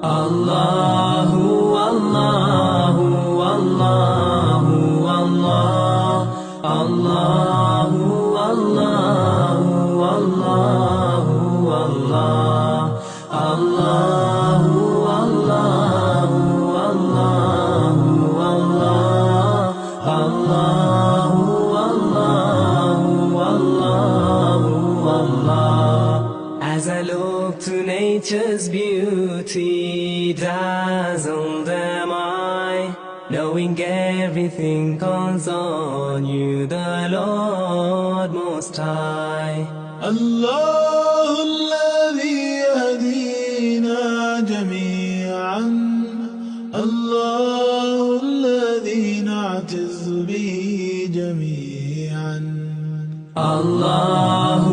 الله والله والله والله الله والله والله والله الله والله والله والله الله والله والله والله. As I look to nature's beauty, dazzled am I, knowing everything calls on you, the Lord Most High. الله الذي يهدينا جميعا، الله الذي نعتز به جميعا. الله